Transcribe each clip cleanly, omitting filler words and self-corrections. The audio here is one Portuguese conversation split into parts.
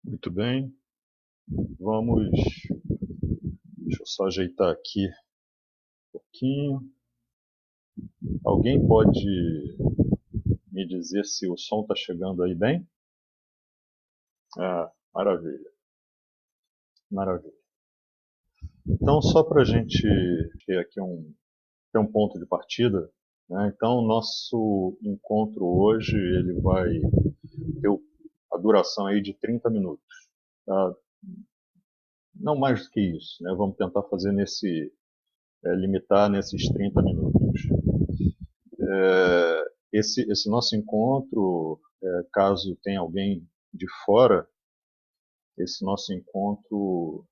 Muito bem, vamos. Deixa eu só ajeitar aqui um pouquinho. Alguém pode me dizer se o som está chegando aí bem? Ah, maravilha, maravilha. Então, só para a gente ter aqui ter um ponto de partida, né? Então, o nosso encontro hoje ele vai ter a duração aí de 30 minutos. Tá? Não mais do que isso, né? Vamos tentar fazer limitar nesses 30 minutos. Esse nosso encontro, caso tenha alguém de fora, esse nosso encontro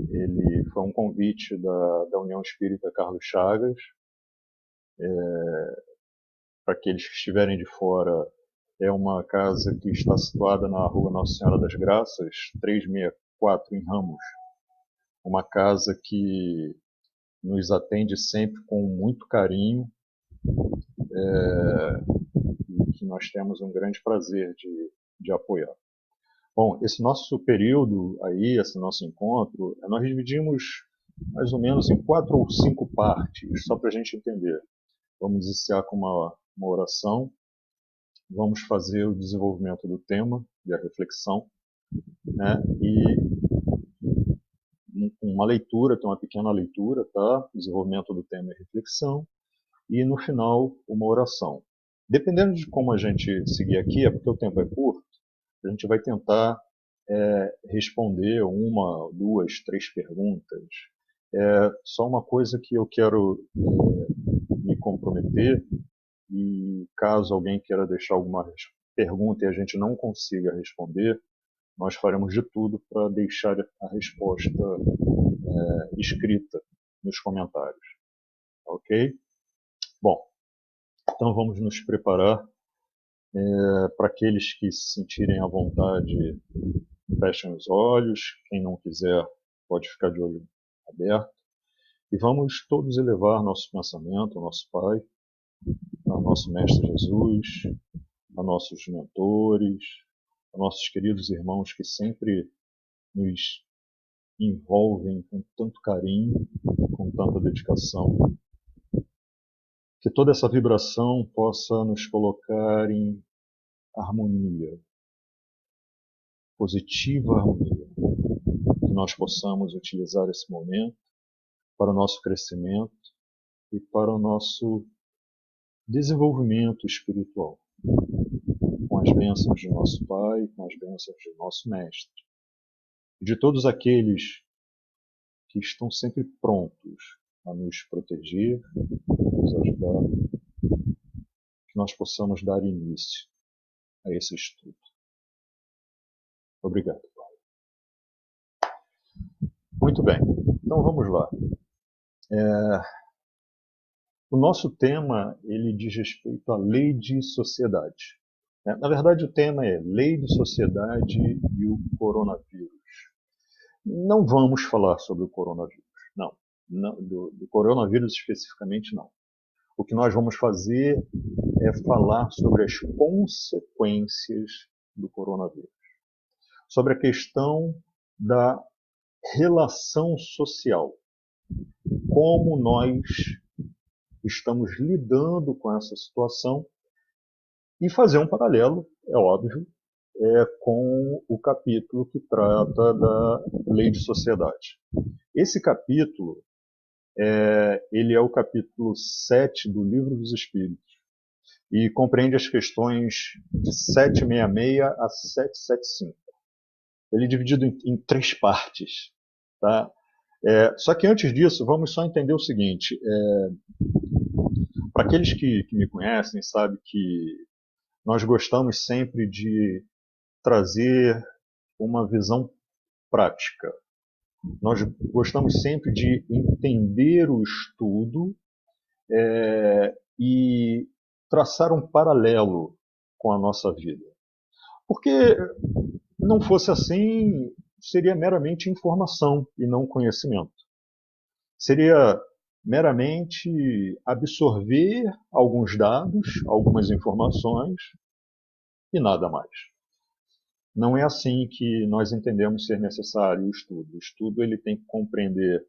ele foi um convite da União Espírita Carlos Chagas. Para aqueles que estiverem de fora, é uma casa que está situada na rua Nossa Senhora das Graças, 364, em Ramos. Uma casa que nos atende sempre com muito carinho, e que nós temos um grande prazer de apoiar. Bom, esse nosso período aí, esse nosso encontro, nós dividimos mais ou menos em 4 ou 5 partes, só para a gente entender. Vamos iniciar com uma oração, vamos fazer o desenvolvimento do tema e a reflexão, né? E uma leitura, tem uma pequena leitura, tá? Desenvolvimento do tema e reflexão, e no final uma oração. Dependendo de como a gente seguir aqui, é porque o tempo é curto, a gente vai tentar responder uma, duas, três perguntas. Só uma coisa que eu quero me comprometer, e caso alguém queira deixar alguma pergunta e a gente não consiga responder, nós faremos de tudo para deixar a resposta escrita nos comentários. Ok? Bom, então vamos nos preparar. Para aqueles que se sentirem à vontade, fechem os olhos. Quem não quiser, pode ficar de olho aberto. E vamos todos elevar nosso pensamento ao nosso Pai, ao nosso Mestre Jesus, a nossos mentores, a nossos queridos irmãos que sempre nos envolvem com tanto carinho, com tanta dedicação. Que toda essa vibração possa nos colocar em harmonia, positiva harmonia. Que nós possamos utilizar esse momento para o nosso crescimento e para o nosso desenvolvimento espiritual, com as bênçãos de nosso Pai, com as bênçãos de nosso Mestre, e de todos aqueles que estão sempre prontos a nos proteger, a nos ajudar, que nós possamos dar início a esse estudo. Obrigado, Pai. Muito bem, então vamos lá. O nosso tema ele diz respeito à lei de sociedade. Na verdade, o tema é Lei de Sociedade e o Coronavírus. Não vamos falar sobre o coronavírus, não do coronavírus especificamente não. O que nós vamos fazer é falar sobre as consequências do coronavírus, sobre a questão da relação social, como nós estamos lidando com essa situação e fazer um paralelo, é óbvio, com o capítulo que trata da lei de sociedade. Esse capítulo ele é o capítulo 7 do Livro dos Espíritos e compreende as questões de 766 a 775. Ele é dividido em 3 partes. Tá? Só que antes disso, vamos só entender o seguinte. Para aqueles que me conhecem, sabem que nós gostamos sempre de trazer uma visão prática. Nós gostamos sempre de entender o estudo e traçar um paralelo com a nossa vida. Porque não fosse assim, seria meramente informação e não conhecimento. Seria meramente absorver alguns dados, algumas informações e nada mais. Não é assim que nós entendemos ser necessário o estudo. O estudo ele tem que compreender,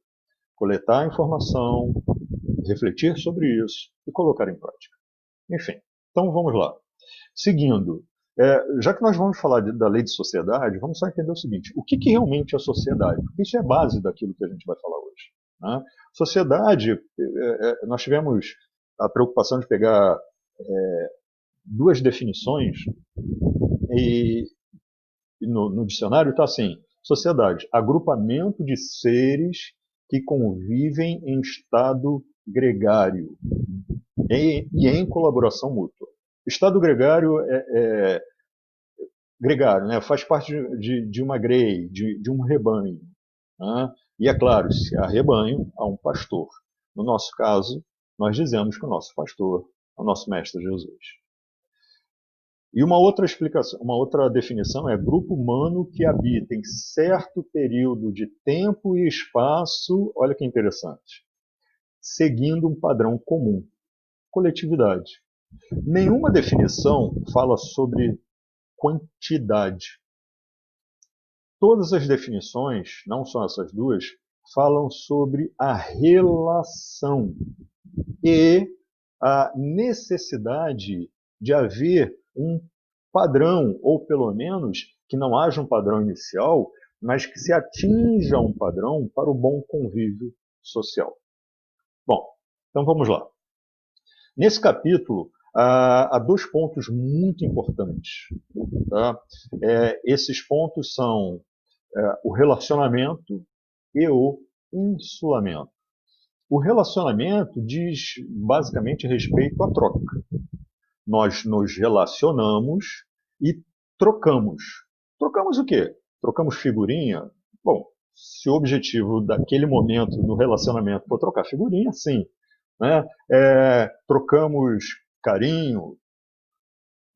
coletar informação, refletir sobre isso e colocar em prática. Enfim, então vamos lá. Seguindo, já que nós vamos falar da lei de sociedade, vamos só entender o seguinte: o que realmente é sociedade? Porque isso é a base daquilo que a gente vai falar hoje. Né? Sociedade, nós tivemos a preocupação de pegar duas definições e no dicionário está assim: sociedade, agrupamento de seres que convivem em estado gregário e em colaboração mútua. Estado gregário gregário, né? Faz parte de uma grei, de um rebanho. Né? E é claro, se há rebanho, há um pastor. No nosso caso, nós dizemos que o nosso pastor é o nosso Mestre Jesus. E uma outra explicação, uma outra definição é grupo humano que habita em certo período de tempo e espaço, olha que interessante, seguindo um padrão comum, coletividade. Nenhuma definição fala sobre quantidade. Todas as definições, não só essas duas, falam sobre a relação e a necessidade de haver um padrão, ou pelo menos que não haja um padrão inicial, mas que se atinja um padrão para o bom convívio social. Bom, então vamos lá. Nesse capítulo, há dois pontos muito importantes. Tá? Esses pontos são o relacionamento e o insulamento. O relacionamento diz basicamente respeito à troca. Nós nos relacionamos e trocamos. Trocamos o quê? Trocamos figurinha? Bom, se o objetivo daquele momento no relacionamento for trocar figurinha, sim. Né? Trocamos carinho,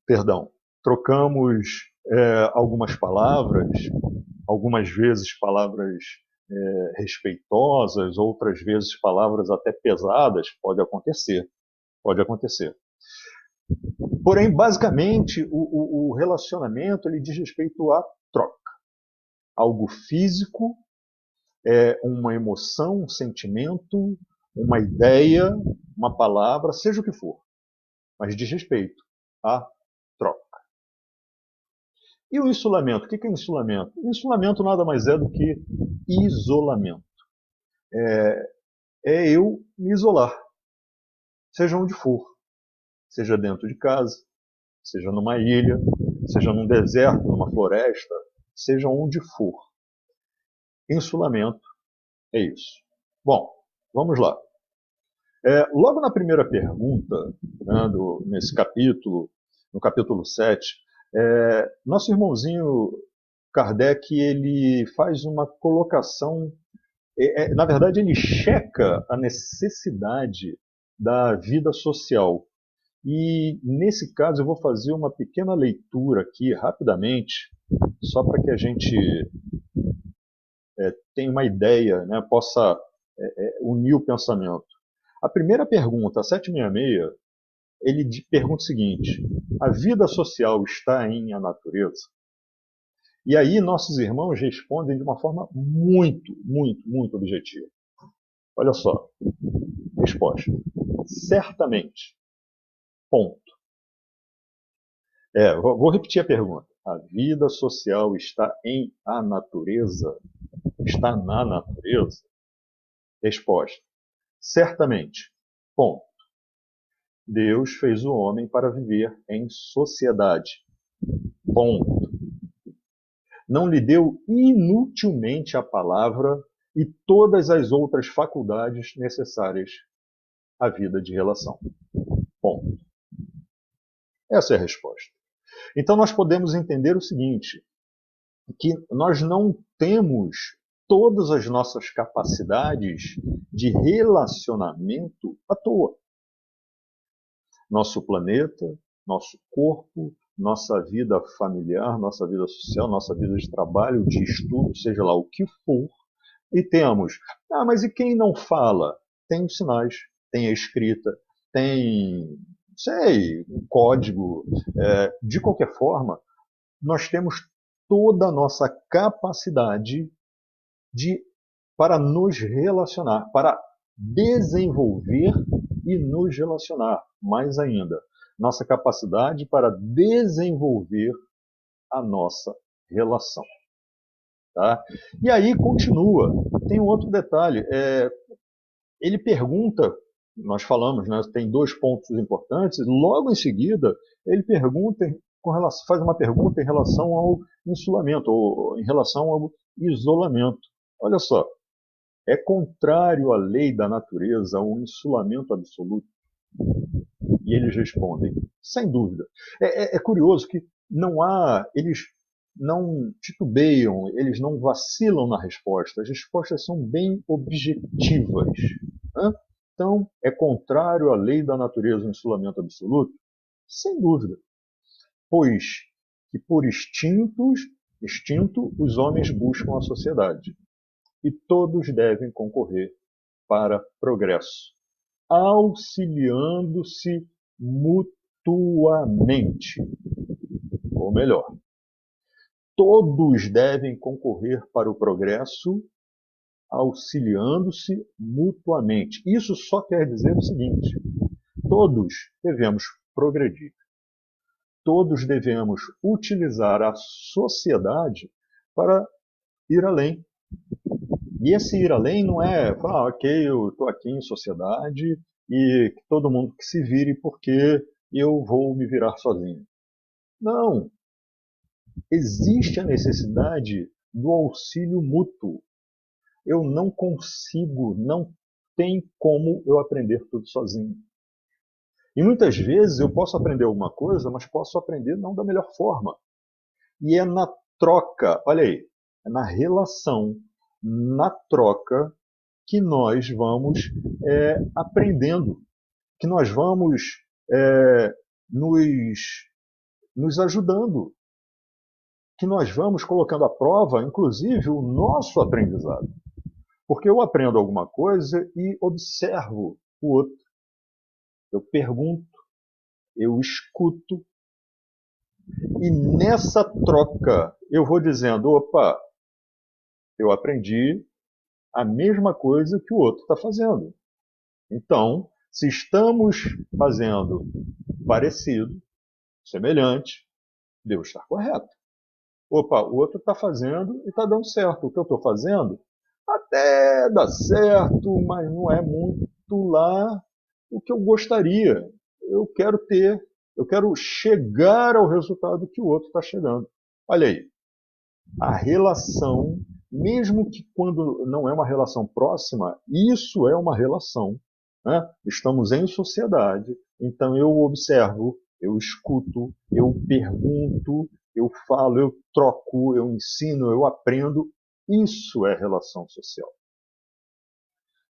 perdão, trocamos algumas palavras, algumas vezes palavras respeitosas, outras vezes palavras até pesadas, pode acontecer, pode acontecer. Porém, basicamente, o relacionamento ele diz respeito à troca. Algo físico, uma emoção, um sentimento, uma ideia, uma palavra, seja o que for, mas diz respeito à troca. E o insulamento? O que é insulamento? Insulamento nada mais é do que isolamento. É eu me isolar, seja onde for, seja dentro de casa, seja numa ilha, seja num deserto, numa floresta, seja onde for. Insulamento é isso. Bom, vamos lá. Logo na primeira pergunta, né, nesse capítulo, no capítulo 7, nosso irmãozinho Kardec ele faz uma colocação, na verdade ele checa a necessidade da vida social. E nesse caso eu vou fazer uma pequena leitura aqui rapidamente, só para que a gente tenha uma ideia, né, possa unir o pensamento. A primeira pergunta, a 766, ele pergunta o seguinte: a vida social está em a natureza? E aí nossos irmãos respondem de uma forma muito, muito, muito objetiva. Olha só, resposta: certamente. Ponto. Vou repetir a pergunta. A vida social está em a natureza? Está na natureza? Resposta: certamente. Ponto. Deus fez o homem para viver em sociedade. Ponto. Não lhe deu inutilmente a palavra e todas as outras faculdades necessárias à vida de relação. Ponto. Essa é a resposta. Então nós podemos entender o seguinte, que nós não temos todas as nossas capacidades de relacionamento à toa. Nosso planeta, nosso corpo, nossa vida familiar, nossa vida social, nossa vida de trabalho, de estudo, seja lá o que for, e temos, mas e quem não fala? Tem os sinais, tem a escrita, tem, um código. De qualquer forma, nós temos toda a nossa capacidade para nos relacionar, para desenvolver e nos relacionar. Mais ainda, nossa capacidade para desenvolver a nossa relação. Tá? E aí continua. Tem um outro detalhe. Ele pergunta, nós falamos, né, tem 2 pontos importantes, logo em seguida ele pergunta, faz uma pergunta em relação ao insulamento, ou em relação ao isolamento. Olha só, é contrário à lei da natureza o insulamento absoluto? E eles respondem, sem dúvida. É curioso que eles não titubeiam, eles não vacilam na resposta. As respostas são bem objetivas. Né? Então, é contrário à lei da natureza o insulamento absoluto? Sem dúvida. Pois que por instinto os homens buscam a sociedade. E todos devem concorrer para progresso, auxiliando-se mutuamente. Ou melhor, todos devem concorrer para o progresso, auxiliando-se mutuamente. Isso só quer dizer o seguinte: todos devemos progredir. Todos devemos utilizar a sociedade para ir além. E esse ir além não é, ok, eu estou aqui em sociedade e todo mundo que se vire porque eu vou me virar sozinho. Não. Existe a necessidade do auxílio mútuo. Eu não consigo, não tem como eu aprender tudo sozinho. E muitas vezes eu posso aprender alguma coisa, mas posso aprender não da melhor forma. E é na troca, olha aí, é na relação, na troca, que nós vamos aprendendo, que nós vamos nos ajudando, que nós vamos colocando à prova, inclusive, o nosso aprendizado. Porque eu aprendo alguma coisa e observo o outro. Eu pergunto, eu escuto, e nessa troca eu vou dizendo, opa, eu aprendi a mesma coisa que o outro está fazendo. Então, se estamos fazendo parecido, semelhante, devo estar correto. Opa, o outro está fazendo e está dando certo. O que eu estou fazendo até dá certo, mas não é muito lá o que eu gostaria. Eu quero chegar ao resultado que o outro está chegando. Olha aí, a relação, mesmo que quando não é uma relação próxima, isso é uma relação. Né? Estamos em sociedade, então eu observo, eu escuto, eu pergunto, eu falo, eu troco, eu ensino, eu aprendo. Isso é relação social.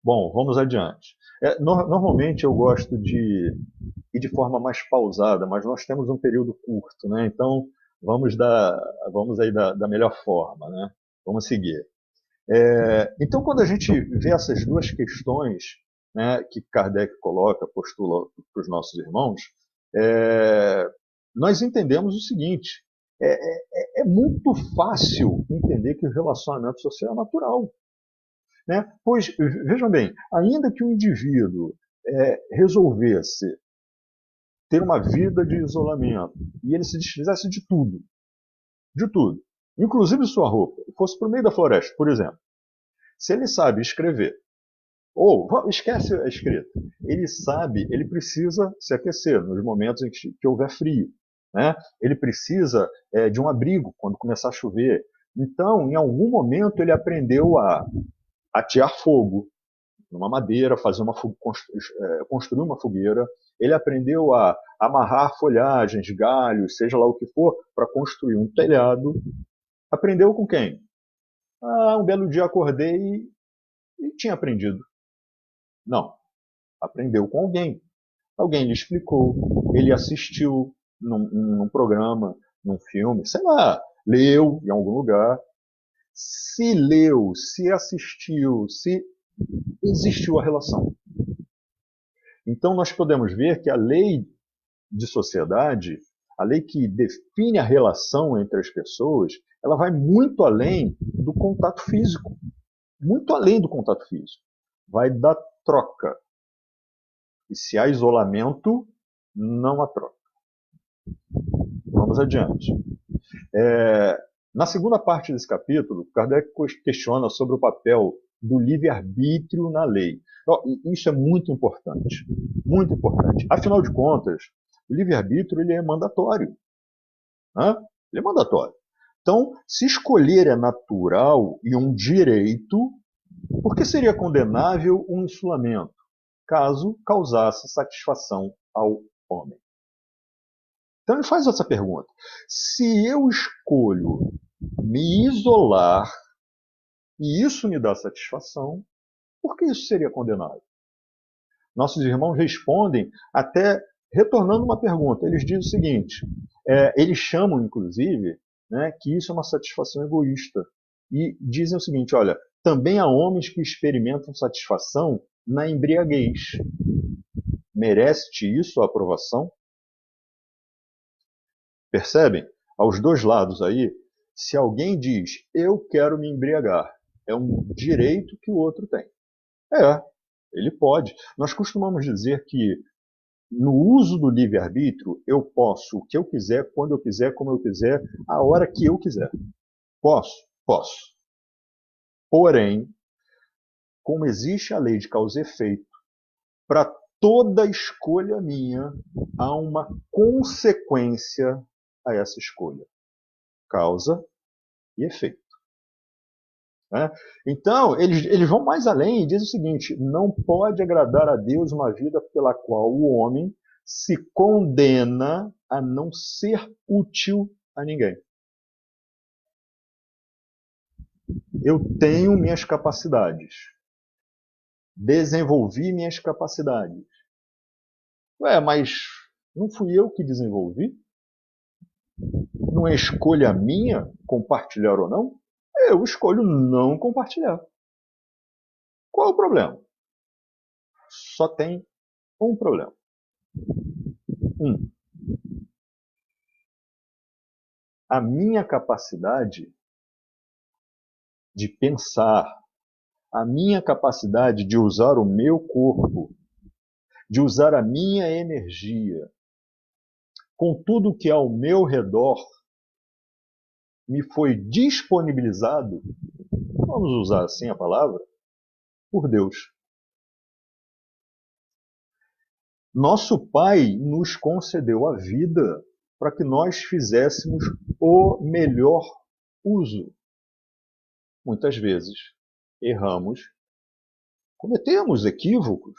Bom, vamos adiante. Normalmente eu gosto de ir de forma mais pausada, mas nós temos um período curto, né? Então vamos aí da melhor forma, né? Vamos seguir. Então, quando a gente vê essas 2 questões, né, que Kardec postula para os nossos irmãos, nós entendemos o seguinte: é muito fácil entender que o relacionamento social é natural. Né? Pois, vejam bem, ainda que o indivíduo resolvesse ter uma vida de isolamento e ele se desfizesse de tudo, inclusive sua roupa, fosse para o meio da floresta, por exemplo, se ele sabe escrever, ou esquece a escrita, ele precisa se aquecer nos momentos em que houver frio, né? Ele precisa de um abrigo quando começar a chover. Então, em algum momento, ele aprendeu a atear fogo numa madeira, construir uma fogueira. Ele aprendeu a amarrar folhagens, galhos, seja lá o que for, para construir um telhado. Aprendeu com quem? Um belo dia acordei e tinha aprendido. Não. Aprendeu com alguém. Alguém lhe explicou, ele assistiu num programa, num filme, sei lá, leu em algum lugar. Se leu, se assistiu, se existiu a relação. Então nós podemos ver que a lei de sociedade, a lei que define a relação entre as pessoas, ela vai muito além do contato físico. Muito além do contato físico. Vai da troca. E se há isolamento, não há troca. Vamos adiante. Na segunda parte desse capítulo, Kardec questiona sobre o papel do livre-arbítrio na lei. Isso é muito importante. Muito importante. Afinal de contas, o livre-arbítrio ele é mandatório. Né? Ele é mandatório. Então, se escolher é natural e um direito, por que seria condenável um insulamento, caso causasse satisfação ao homem? Então ele faz essa pergunta. Se eu escolho me isolar e isso me dá satisfação, por que isso seria condenável? Nossos irmãos respondem até retornando uma pergunta. Eles dizem o seguinte, eles chamam, inclusive, né, que isso é uma satisfação egoísta. E dizem o seguinte, olha, também há homens que experimentam satisfação na embriaguez. Merece-te isso a aprovação? Percebem? Aos dois lados aí, se alguém diz, eu quero me embriagar, é um direito que o outro tem. Ele pode. Nós costumamos dizer que no uso do livre-arbítrio, eu posso o que eu quiser, quando eu quiser, como eu quiser, a hora que eu quiser. Posso? Posso. Porém, como existe a lei de causa e efeito, para toda escolha minha, há uma consequência a essa escolha. Causa e efeito. Então, eles vão mais além e dizem o seguinte, não pode agradar a Deus uma vida pela qual o homem se condena a não ser útil a ninguém. Eu tenho minhas capacidades. Desenvolvi minhas capacidades. Mas não fui eu que desenvolvi? Não é escolha minha compartilhar ou não? Eu escolho não compartilhar. Qual é o problema? Só tem um problema. A minha capacidade de pensar, a minha capacidade de usar o meu corpo, de usar a minha energia, com tudo que é ao meu redor, me foi disponibilizado, vamos usar assim a palavra, por Deus. Nosso Pai nos concedeu a vida para que nós fizéssemos o melhor uso. Muitas vezes erramos, cometemos equívocos.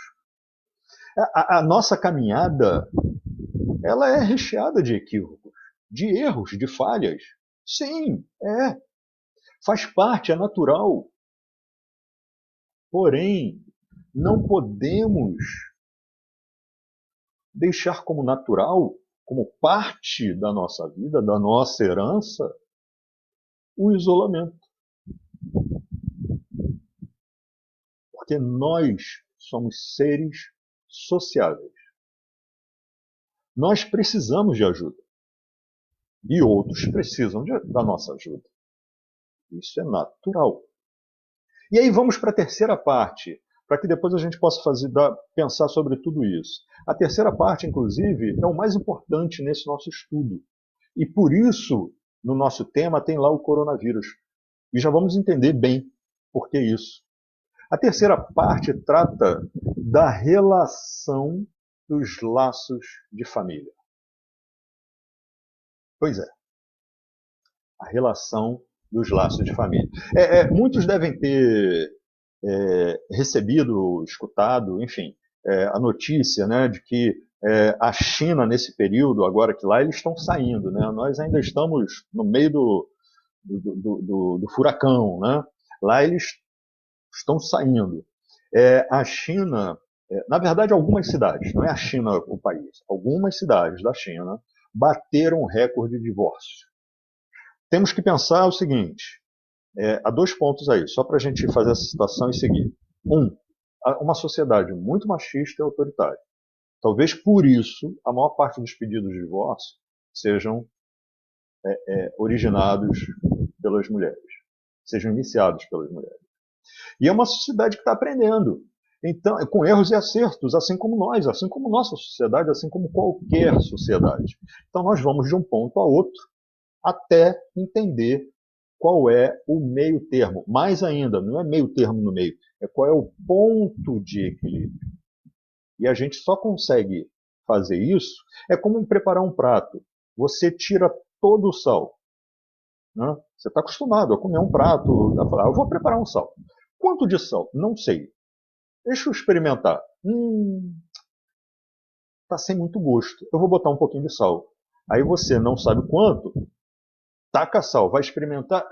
A nossa caminhada, ela é recheada de equívocos, de erros, de falhas. Sim, faz parte, é natural. Porém, não podemos deixar como natural, como parte da nossa vida, da nossa herança, o isolamento. Porque nós somos seres sociáveis. Nós precisamos de ajuda. E outros precisam da nossa ajuda. Isso é natural. E aí vamos para a terceira parte, para que depois a gente possa pensar sobre tudo isso. A terceira parte, inclusive, é o mais importante nesse nosso estudo. E por isso, no nosso tema, tem lá o coronavírus. E já vamos entender bem por que isso. A terceira parte trata da relação dos laços de família. Pois é, a relação dos laços de família. Muitos devem ter recebido, escutado, enfim, a notícia, né, de que a China, nesse período, agora que lá eles estão saindo, né, nós ainda estamos no meio do furacão, né, lá eles estão saindo. A China, na verdade, algumas cidades, não é a China o país, algumas cidades da China bateram recorde de divórcio. Temos que pensar o seguinte, há dois pontos aí, só para a gente fazer essa citação e seguir. Uma sociedade muito machista e autoritária. Talvez por isso a maior parte dos pedidos de divórcio sejam originados pelas mulheres, sejam iniciados pelas mulheres. E é uma sociedade que está aprendendo. Então, com erros e acertos, assim como nós, assim como nossa sociedade, assim como qualquer sociedade. Então, nós vamos de um ponto a outro até entender qual é o meio termo. Mais ainda, não é meio termo no meio, é qual é o ponto de equilíbrio. E a gente só consegue fazer isso, é como preparar um prato. Você tira todo o sal. Né? Você está acostumado a comer um prato, a falar, eu vou preparar um sal. Quanto de sal? Não sei. Deixa eu experimentar. Tá sem muito gosto. Eu vou botar um pouquinho de sal. Aí você não sabe quanto, taca sal, vai experimentar,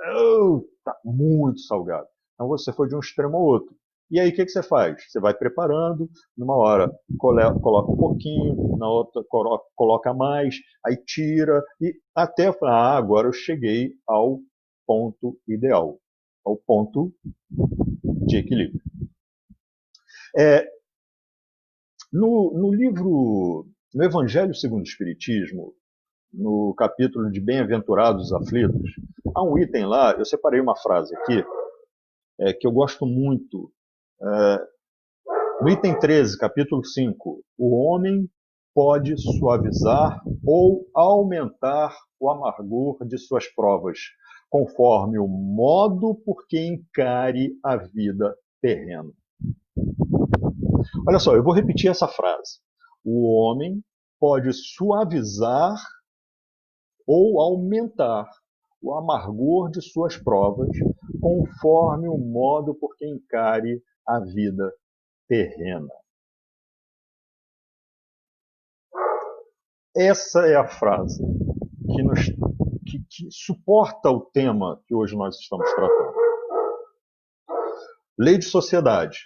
tá muito salgado. Então você foi de um extremo ao outro. E aí o que você faz? Você vai preparando, numa hora coloca um pouquinho, na outra coloca mais, aí tira, e até falar, agora eu cheguei ao ponto ideal, ao ponto de equilíbrio. No livro, no Evangelho segundo o Espiritismo, no capítulo de Bem-aventurados os aflitos, há um item lá, eu separei uma frase aqui, que eu gosto muito. No item 13, capítulo 5, o homem pode suavizar ou aumentar o amargor de suas provas, conforme o modo por que encare a vida terrena. Olha só, eu vou repetir essa frase. O homem pode suavizar ou aumentar o amargor de suas provas, conforme o modo por que encare a vida terrena. Essa é a frase que suporta o tema que hoje nós estamos tratando. Lei de sociedade.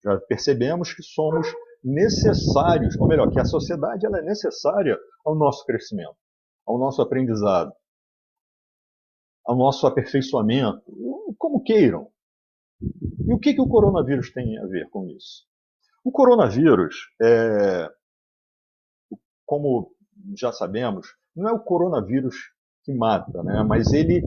Já percebemos que somos necessários, ou melhor, que a sociedade ela é necessária ao nosso crescimento, ao nosso aprendizado, ao nosso aperfeiçoamento, como queiram. E o que o coronavírus tem a ver com isso? O coronavírus, como já sabemos, não é o coronavírus que mata, né? Mas ele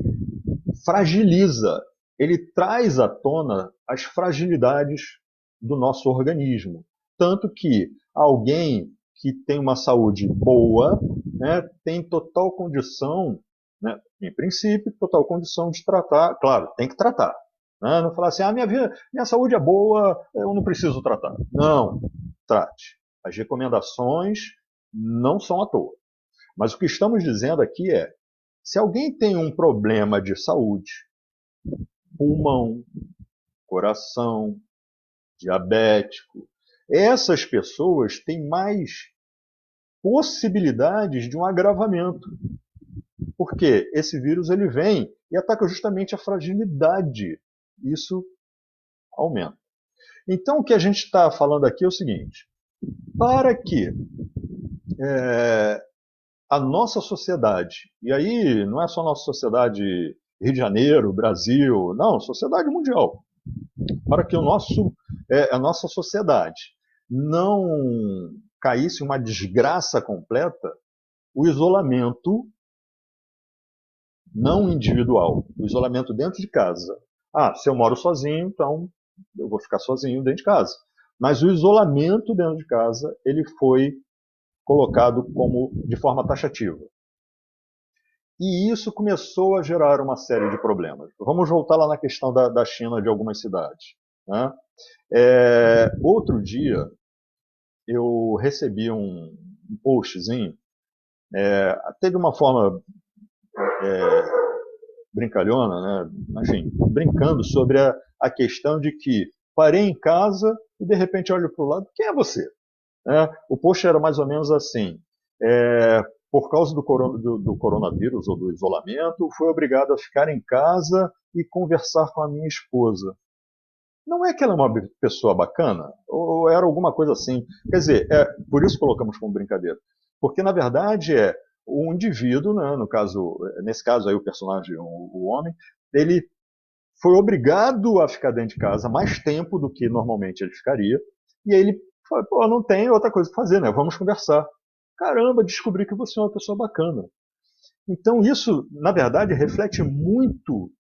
fragiliza, ele traz à tona as fragilidades do nosso organismo. Tanto que alguém que tem uma saúde boa, né, tem total condição, né, em princípio, total condição de tratar. Claro, tem que tratar. Né? Não falar assim, minha saúde é boa, eu não preciso tratar. Não, trate. As recomendações não são à toa. Mas o que estamos dizendo aqui é, se alguém tem um problema de saúde, pulmão, coração, diabético, essas pessoas têm mais possibilidades de um agravamento. Porque esse vírus ele vem e ataca justamente a fragilidade. Isso aumenta. Então o que a gente está falando aqui é o seguinte, para que a nossa sociedade, e aí não é só a nossa sociedade Rio de Janeiro, Brasil, não, sociedade mundial, para que a nossa sociedade não caísse uma desgraça completa, o isolamento não individual, o isolamento dentro de casa. Se eu moro sozinho, então eu vou ficar sozinho dentro de casa. Mas o isolamento dentro de casa, ele foi colocado de forma taxativa. E isso começou a gerar uma série de problemas. Vamos voltar lá na questão da China, de algumas cidades. Né? Outro dia, eu recebi um postzinho, até de uma forma brincalhona, né? Enfim, brincando sobre a questão de que parei em casa e de repente olho para o lado, quem é você? O post era mais ou menos assim, por causa do coronavírus ou do isolamento, fui obrigado a ficar em casa e conversar com a minha esposa. Não é que ela é uma pessoa bacana? Ou era alguma coisa assim? Quer dizer, por isso colocamos como brincadeira. Porque, na verdade, o indivíduo, né, nesse caso aí o personagem, o homem, ele foi obrigado a ficar dentro de casa mais tempo do que normalmente ele ficaria, e aí ele falou, não tem outra coisa para fazer, né? Vamos conversar. Caramba, descobri que você é uma pessoa bacana. Então, isso, na verdade, reflete muito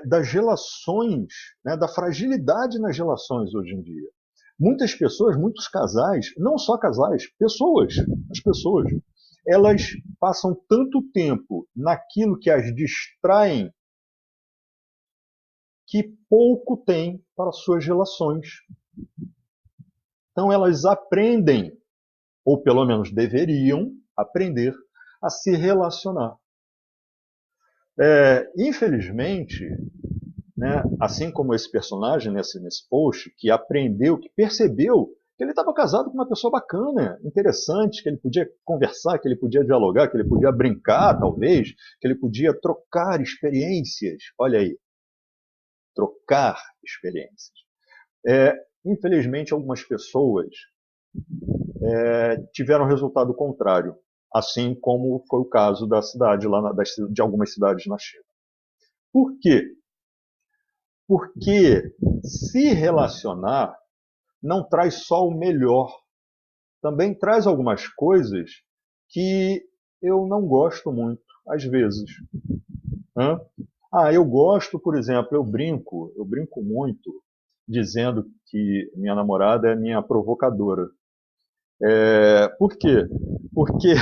das relações, né, da fragilidade nas relações hoje em dia. Muitas pessoas, muitos casais, não só casais, pessoas, as pessoas, elas passam tanto tempo naquilo que as distraem que pouco têm para suas relações. Então elas aprendem, ou pelo menos deveriam aprender, a se relacionar. Infelizmente, né, assim como esse personagem nesse post, que aprendeu, que percebeu que ele estava casado com uma pessoa bacana, interessante, que ele podia conversar, que ele podia dialogar, que ele podia brincar, talvez, que ele podia trocar experiências. Olha aí, trocar experiências. Infelizmente, algumas pessoas tiveram resultado contrário, assim como foi o caso da cidade, de algumas cidades na China. Por quê? Porque se relacionar não traz só o melhor, também traz algumas coisas que eu não gosto muito, às vezes. Eu gosto, por exemplo, eu brinco muito, dizendo que minha namorada é minha provocadora. Por quê? Porque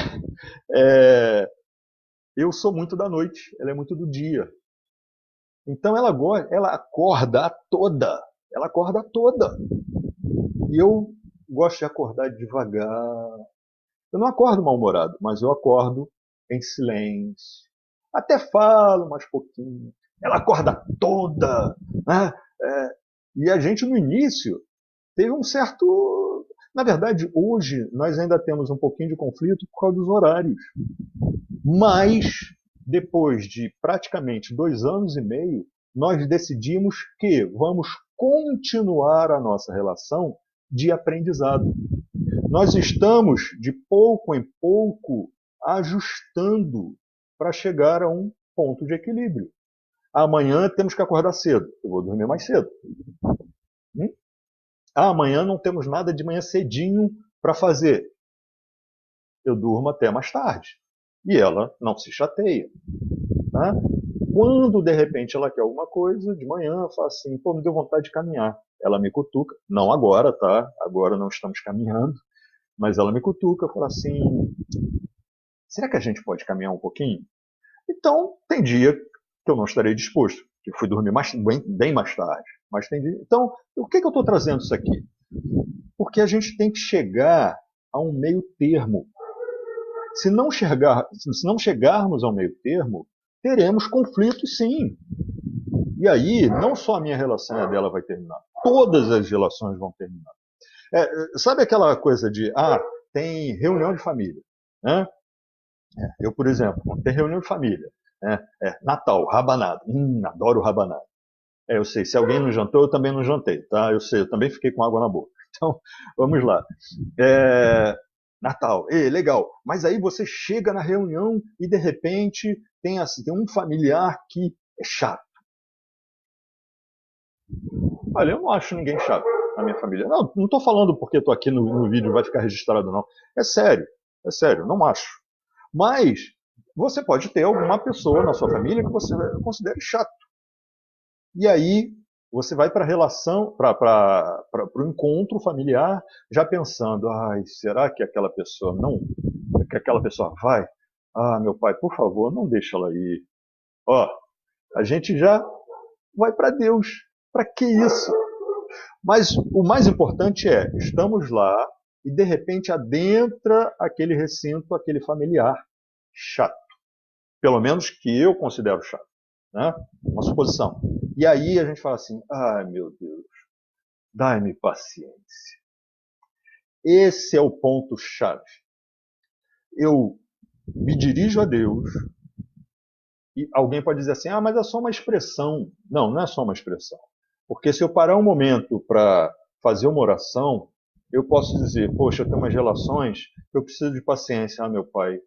eu sou muito da noite, ela é muito do dia. Então ela acorda toda, ela acorda toda. E eu gosto de acordar devagar. Eu não acordo mal-humorado, mas eu acordo em silêncio. Até falo mais pouquinho. Ela acorda toda. Né? E a gente, no início, teve um certo. Na verdade, hoje, nós ainda temos um pouquinho de conflito por causa dos horários. Mas, depois de praticamente 2 anos e meio, nós decidimos que vamos continuar a nossa relação de aprendizado. Nós estamos, de pouco em pouco, ajustando para chegar a um ponto de equilíbrio. Amanhã temos que acordar cedo. Eu vou dormir mais cedo. Amanhã não temos nada de manhã cedinho para fazer. Eu durmo até mais tarde. E ela não se chateia. Tá? Quando, de repente, ela quer alguma coisa, de manhã, eu falo assim, me deu vontade de caminhar. Ela me cutuca. Não agora, tá? Agora não estamos caminhando. Mas ela me cutuca, fala assim, será que a gente pode caminhar um pouquinho? Então, tem dia que eu não estarei disposto, que eu fui dormir bem mais tarde. Mas tem dia... Então, por que eu estou trazendo isso aqui? Porque a gente tem que chegar a um meio termo. Se não chegarmos ao meio termo, teremos conflitos sim. E aí, não só a minha relação e a dela vai terminar, todas as relações vão terminar. Sabe aquela coisa de, tem reunião de família, né? Eu, por exemplo, tem reunião de família, né? Natal, rabanada, adoro rabanada. Eu sei, se alguém não jantou, eu também não jantei, tá? Eu sei, eu também fiquei com água na boca. Então, vamos lá. Natal, legal. Mas aí você chega na reunião e de repente tem um familiar que é chato. Olha, eu não acho ninguém chato na minha família. Não estou falando porque estou aqui no vídeo vai ficar registrado, não. É sério, não acho. Mas você pode ter alguma pessoa na sua família que você considere chato. E aí você vai para a relação, para o encontro familiar, já pensando, será que aquela pessoa vai? Meu pai, por favor, não deixa ela ir. A gente já vai para Deus. Para que isso? Mas o mais importante estamos lá e de repente adentra aquele recinto, aquele familiar chato. Pelo menos que eu considero chato. Né? Uma suposição. E aí a gente fala assim, meu Deus, dai-me paciência. Esse é o ponto-chave. Eu me dirijo a Deus e alguém pode dizer assim, mas é só uma expressão. Não, não é só uma expressão. Porque se eu parar um momento para fazer uma oração, eu posso dizer, poxa, eu tenho umas relações, eu preciso de paciência. Meu pai,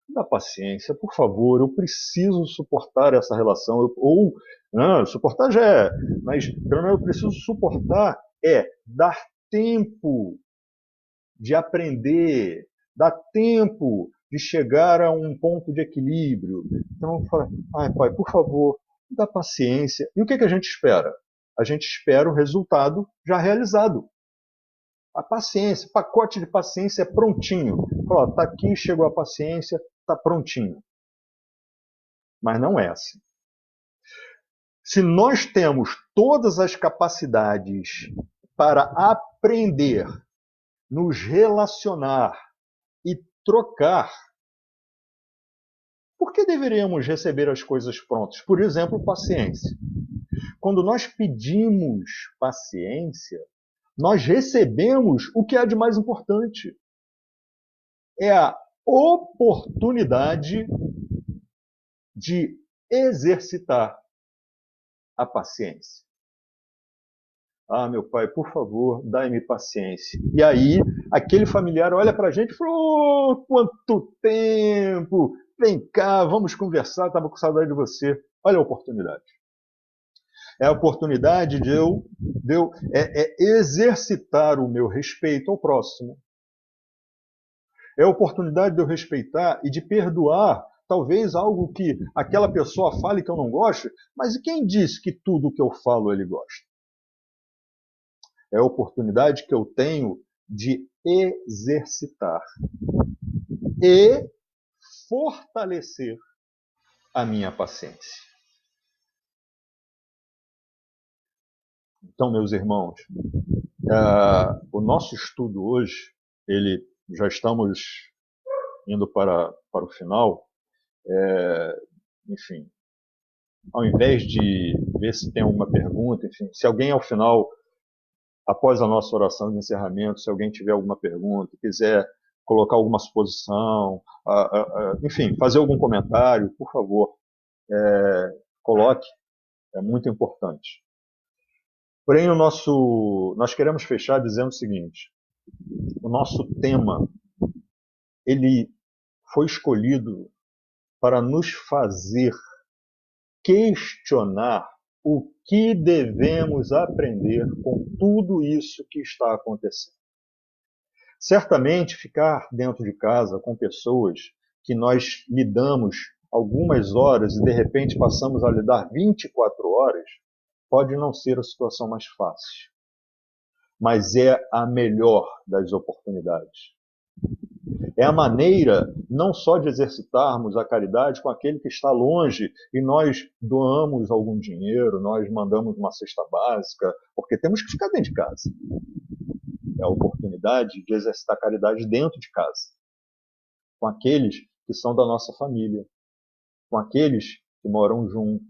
dá paciência, por favor, eu preciso suportar essa relação. Suportar já mas pelo menos eu preciso suportar dar tempo de aprender, dar tempo de chegar a um ponto de equilíbrio. Então, fala, ai, pai, por favor, dá paciência. E o que a gente espera? A gente espera o resultado já realizado. A paciência, o pacote de paciência é prontinho. Fala, tá aqui, chegou a paciência, tá prontinho. Mas não é assim. Se nós temos todas as capacidades para aprender, nos relacionar e trocar, por que deveríamos receber as coisas prontas? Por exemplo, paciência. Quando nós pedimos paciência, nós recebemos o que há de mais importante. É a oportunidade de exercitar a paciência. Ah, meu pai, por favor, dai-me paciência. E aí, aquele familiar olha para a gente e fala, oh, quanto tempo! Vem cá, vamos conversar, estava com saudade de você. Olha a oportunidade. É a oportunidade de eu exercitar o meu respeito ao próximo. É a oportunidade de eu respeitar e de perdoar talvez algo que aquela pessoa fale que eu não gosto, mas quem disse que tudo que eu falo ele gosta? É a oportunidade que eu tenho de exercitar e fortalecer a minha paciência. Então, meus irmãos, o nosso estudo hoje, já estamos indo para o final. Enfim, ao invés de ver se tem alguma pergunta, enfim, se alguém ao final, após a nossa oração de encerramento, se alguém tiver alguma pergunta, quiser colocar alguma suposição, enfim, fazer algum comentário, por favor, coloque, é muito importante. Porém, nós queremos fechar dizendo o seguinte, o nosso tema, ele foi escolhido para nos fazer questionar o que devemos aprender com tudo isso que está acontecendo. Certamente, ficar dentro de casa com pessoas que nós lidamos algumas horas e de repente passamos a lidar 24 horas, pode não ser a situação mais fácil, mas é a melhor das oportunidades. É a maneira não só de exercitarmos a caridade com aquele que está longe e nós doamos algum dinheiro, nós mandamos uma cesta básica, porque temos que ficar dentro de casa. É a oportunidade de exercitar a caridade dentro de casa, com aqueles que são da nossa família, com aqueles que moram juntos,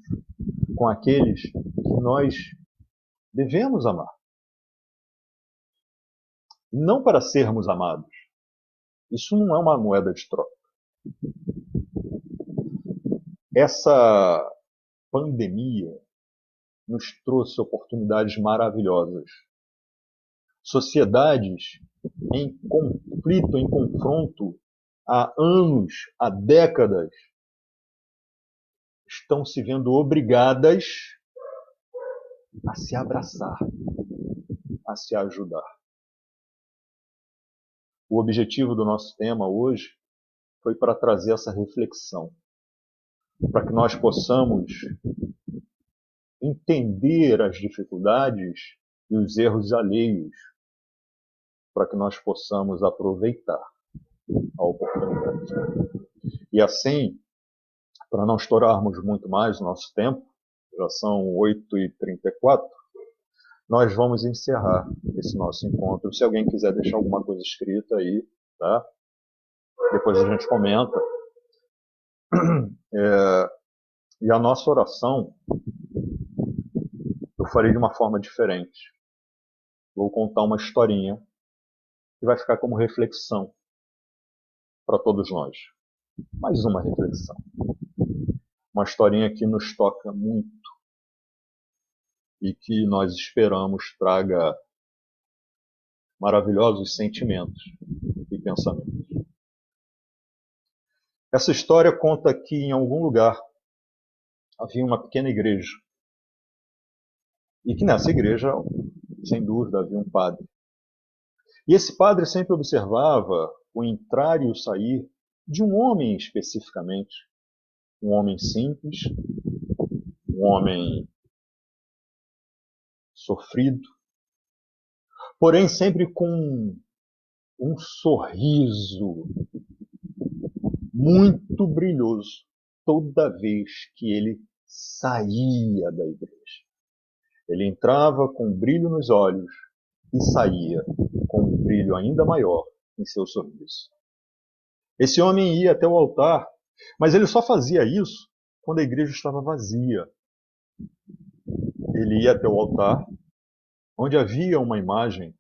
com aqueles que nós devemos amar. Não para sermos amados. Isso não é uma moeda de troca. Essa pandemia nos trouxe oportunidades maravilhosas. Sociedades em conflito, em confronto, há anos, há décadas, estão se vendo obrigadas a se abraçar, a se ajudar. O objetivo do nosso tema hoje foi para trazer essa reflexão, para que nós possamos entender as dificuldades e os erros alheios, para que nós possamos aproveitar a oportunidade. E assim, para não estourarmos muito mais o nosso tempo, já são 8h34, nós vamos encerrar esse nosso encontro. Se alguém quiser deixar alguma coisa escrita aí, tá? Depois a gente comenta. E a nossa oração eu farei de uma forma diferente. Vou contar uma historinha que vai ficar como reflexão para todos nós. Mais uma reflexão. Uma historinha que nos toca muito e que nós esperamos traga maravilhosos sentimentos e pensamentos. Essa história conta que em algum lugar havia uma pequena igreja. E que nessa igreja, sem dúvida, havia um padre. E esse padre sempre observava o entrar e o sair de um homem especificamente, um homem simples, um homem sofrido, porém sempre com um sorriso muito brilhoso toda vez que ele saía da igreja. Ele entrava com um brilho nos olhos e saía com um brilho ainda maior em seu sorriso. Esse homem ia até o altar, mas ele só fazia isso quando a igreja estava vazia. Ele ia até o altar, onde havia uma imagem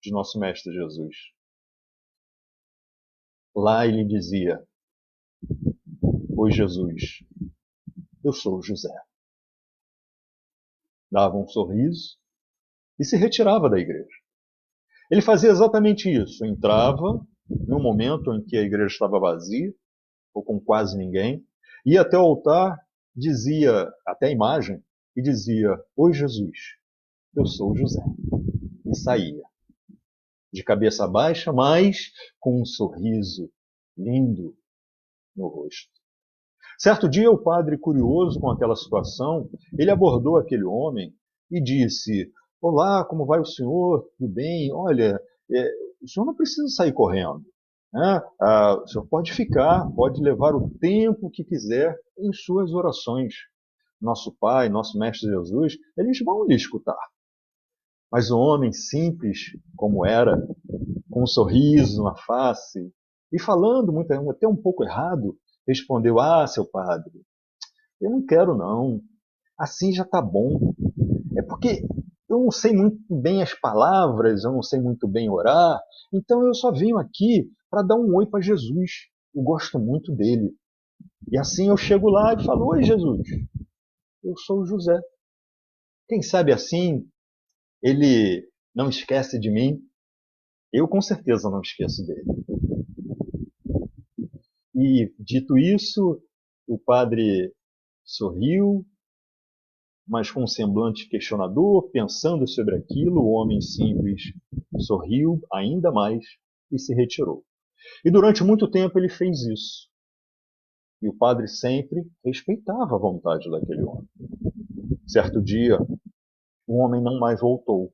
de nosso Mestre Jesus. Lá ele dizia: Oi, Jesus, eu sou o José. Dava um sorriso e se retirava da igreja. Ele fazia exatamente isso. Entrava no momento em que a igreja estava vazia, ou com quase ninguém, ia até o altar, dizia, até a imagem, e dizia: Oi, Jesus, eu sou o José. E saía, de cabeça baixa, mas com um sorriso lindo no rosto. Certo dia, o padre, curioso com aquela situação, ele abordou aquele homem e disse: Olá, como vai o senhor? Tudo bem? Olha, o senhor não precisa sair correndo, né? O senhor pode ficar, pode levar o tempo que quiser em suas orações. Nosso Pai, nosso Mestre Jesus, eles vão lhe escutar. Mas o homem simples, como era, com um sorriso na face e falando muito, até um pouco errado, respondeu: Ah, seu padre, eu não quero não. Assim já está bom. É porque eu não sei muito bem as palavras, eu não sei muito bem orar, então eu só venho aqui para dar um oi para Jesus. Eu gosto muito dele. E assim eu chego lá e falo: Oi, Jesus, eu sou o José. Quem sabe assim ele não esquece de mim? Eu com certeza não esqueço dele. E dito isso, o padre sorriu, mas com um semblante questionador, pensando sobre aquilo, o homem simples sorriu ainda mais e se retirou. E durante muito tempo ele fez isso. E o padre sempre respeitava a vontade daquele homem. Certo dia, o homem não mais voltou.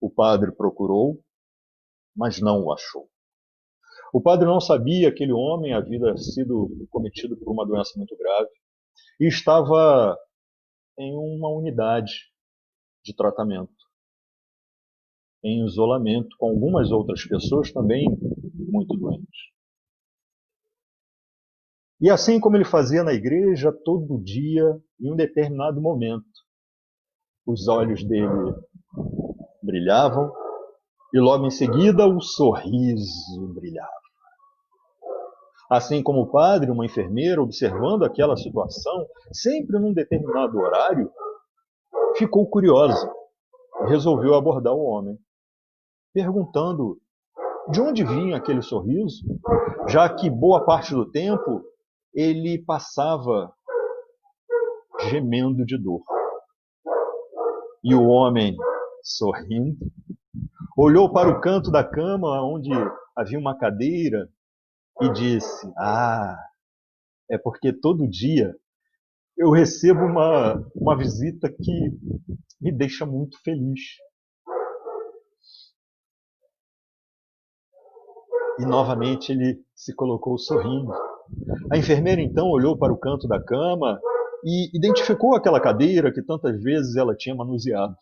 O padre procurou, mas não o achou. O padre não sabia que aquele homem havia sido cometido por uma doença muito grave e estava em uma unidade de tratamento, em isolamento com algumas outras pessoas também muito doentes. E assim como ele fazia na igreja, todo dia, em um determinado momento, os olhos dele brilhavam e logo em seguida o sorriso brilhava. Assim como o padre, uma enfermeira, observando aquela situação, sempre num determinado horário, ficou curiosa e resolveu abordar o homem, perguntando de onde vinha aquele sorriso, já que boa parte do tempo ele passava gemendo de dor. E o homem, sorrindo, olhou para o canto da cama onde havia uma cadeira e disse: Ah, é porque todo dia eu recebo uma visita que me deixa muito feliz. E novamente ele se colocou sorrindo. A enfermeira então olhou para o canto da cama e identificou aquela cadeira que tantas vezes ela tinha manuseado.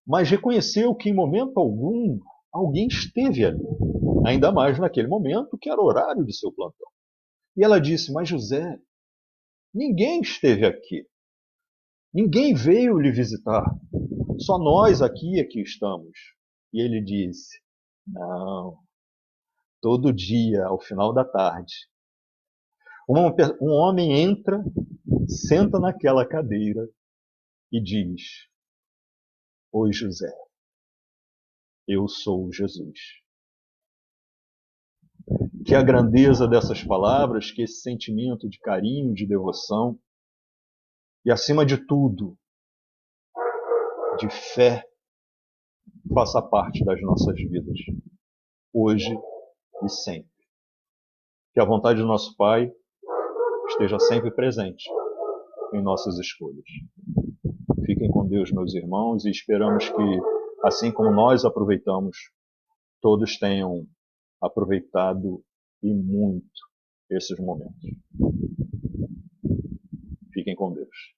Mas reconheceu que em momento algum alguém esteve ali, ainda mais naquele momento que era o horário de seu plantão. E ela disse: Mas José, ninguém esteve aqui. Ninguém veio lhe visitar. Só nós aqui é que estamos. E ele disse: Não, todo dia, ao final da tarde, um homem entra, senta naquela cadeira e diz: Oi, José, eu sou Jesus. Que a grandeza dessas palavras, que esse sentimento de carinho, de devoção e, acima de tudo, de fé, faça parte das nossas vidas, hoje e sempre. Que a vontade do nosso Pai esteja sempre presente em nossas escolhas. Fiquem com Deus, meus irmãos, e esperamos que, assim como nós aproveitamos, todos tenham aproveitado e muito esses momentos. Fiquem com Deus.